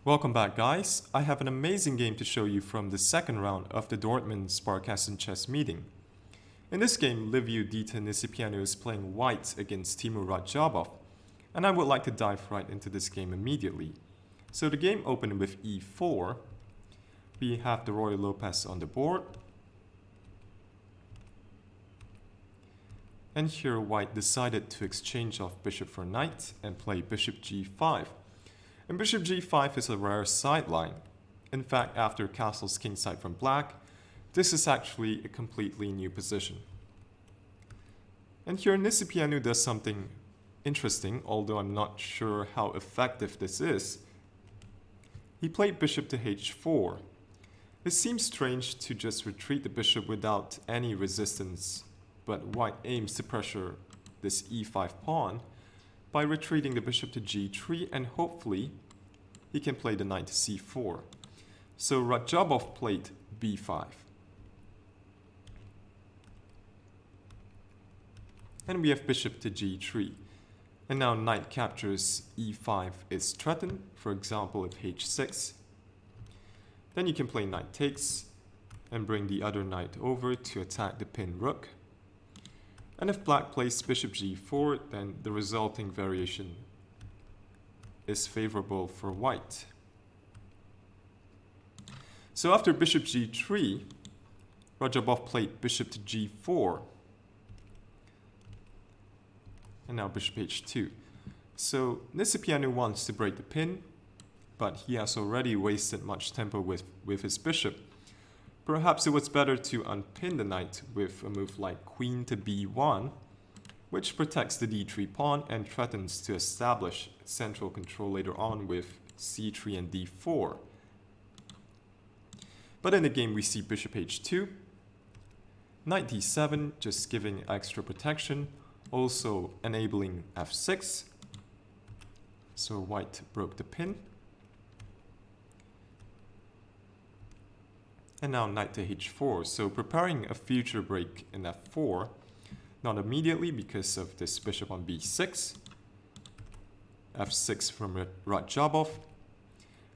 Welcome back, guys. I have an amazing game to show you from the second round of the Dortmund Sparkassen Chess Meeting. In this game, Liviu Dieter Nisipeanu is playing white against Teimour Radjabov, and I would like to dive right into this game immediately. So the game opened with e4. We have the Royal Lopez on the board. And here white decided to exchange off bishop for knight and play bishop g5. And bishop g5 is a rare sideline. In fact, after castles kingside from black, this is actually a completely new position. And here Nisipeanu does something interesting, although I'm not sure how effective this is. He played bishop to h4. It seems strange to just retreat the bishop without any resistance, but white aims to pressure this e5 pawn by retreating the bishop to g3, and hopefully he can play the knight to c4. So Radjabov played b5. And we have bishop to g3. And now knight captures e5 is threatened, for example if h6. Then you can play knight takes and bring the other knight over to attack the pinned rook. And if black plays bishop g4, then the resulting variation is favorable for white. So after bishop g3, Radjabov played bishop to g4. And now bishop h2. So Nisipeanu wants to break the pin, but he has already wasted much tempo with his bishop. Perhaps it was better to unpin the knight with a move like queen to b1, which protects the d3 pawn and threatens to establish central control later on with c3 and d4. But in the game we see bishop h2, knight d7, just giving extra protection, also enabling f6. So white broke the pin. And now knight to h4, so preparing a future break in f4, not immediately because of this bishop on b6, f6 from Radjabov,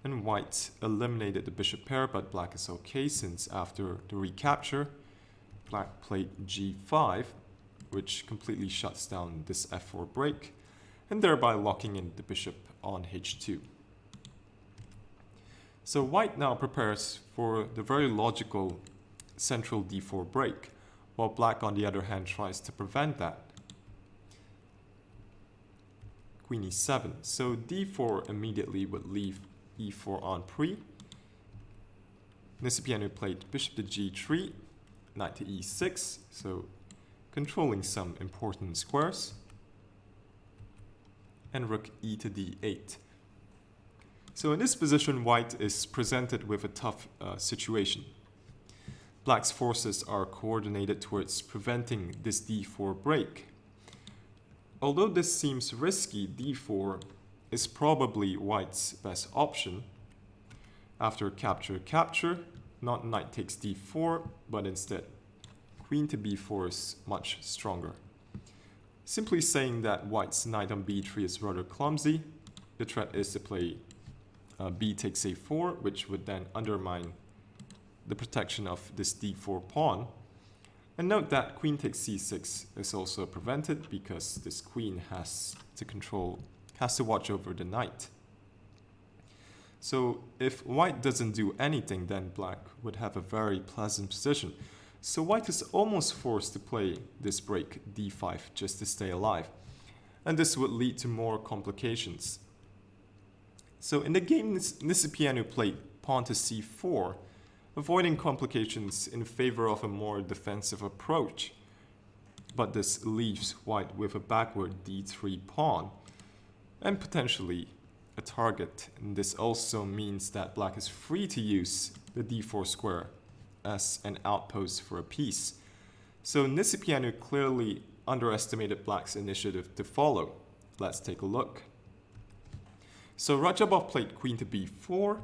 and white eliminated the bishop pair, but black is okay since after the recapture, black played g5, which completely shuts down this f4 break, and thereby locking in the bishop on h2. So white now prepares for the very logical central d4 break, while black on the other hand tries to prevent that. Queen e7, so d4 immediately would leave e4 on pre. Nisipeanu played bishop to g3, knight to e6, so controlling some important squares, and rook e to d8. So in this position, white is presented with a tough situation. Black's forces are coordinated towards preventing this d4 break. Although this seems risky, d4 is probably white's best option. After capture, not knight takes d4, but instead queen to b4 is much stronger. Simply saying that white's knight on b3 is rather clumsy, the threat is to play b takes a4, which would then undermine the protection of this d4 pawn. And note that queen takes c6 is also prevented because this queen has to watch over the knight. So if white doesn't do anything, then black would have a very pleasant position. So white is almost forced to play this break d5 just to stay alive. And this would lead to more complications. So in the game, Nisipeanu played pawn to c4, avoiding complications in favor of a more defensive approach. But this leaves white with a backward d3 pawn, and potentially a target. And this also means that black is free to use the d4 square as an outpost for a piece. So Nisipeanu clearly underestimated black's initiative to follow. Let's take a look. So Radjabov played queen to b4.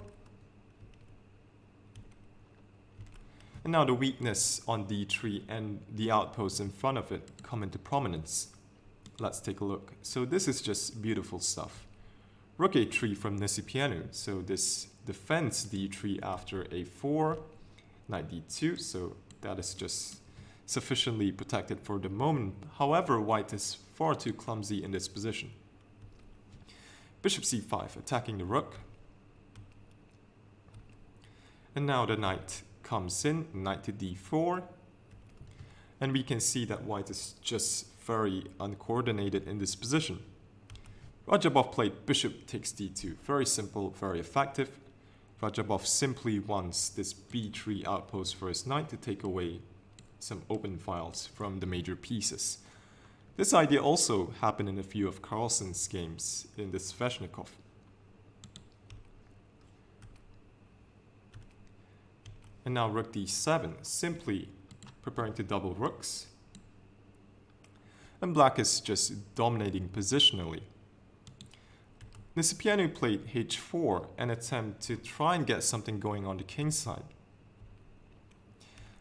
And now the weakness on d3 and the outpost in front of it come into prominence. Let's take a look. So this is just beautiful stuff. Rook a3 from Nisipeanu, so this defends d3 after a4, knight d2, so that is just sufficiently protected for the moment. However, white is far too clumsy in this position. Bishop c5, attacking the rook. And now the knight comes in, knight to d4. And we can see that white is just very uncoordinated in this position. Radjabov played bishop takes d2. Very simple, very effective. Radjabov simply wants this b3 outpost for his knight to take away some open files from the major pieces. This idea also happened in a few of Carlsen's games in the Sveshnikov. And now rook d7, simply preparing to double rooks. And black is just dominating positionally. Nisipeanu played h4, an attempt to try and get something going on the king side.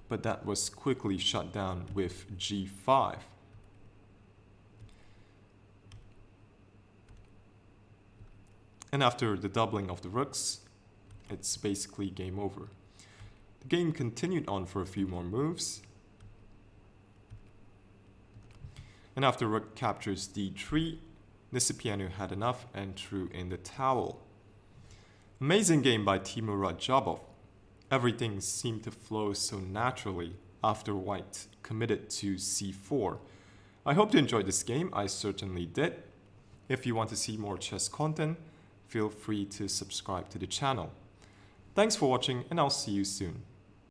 But that was quickly shut down with g5. And after the doubling of the rooks, it's basically game over. The game continued on for a few more moves. And after rook captures d3, Nisipeanu had enough and threw in the towel. Amazing game by Teimour Radjabov. Everything seemed to flow so naturally after white committed to c4. I hope you enjoyed this game. I certainly did. If you want to see more chess content, feel free to subscribe to the channel. Thanks for watching, and I'll see you soon.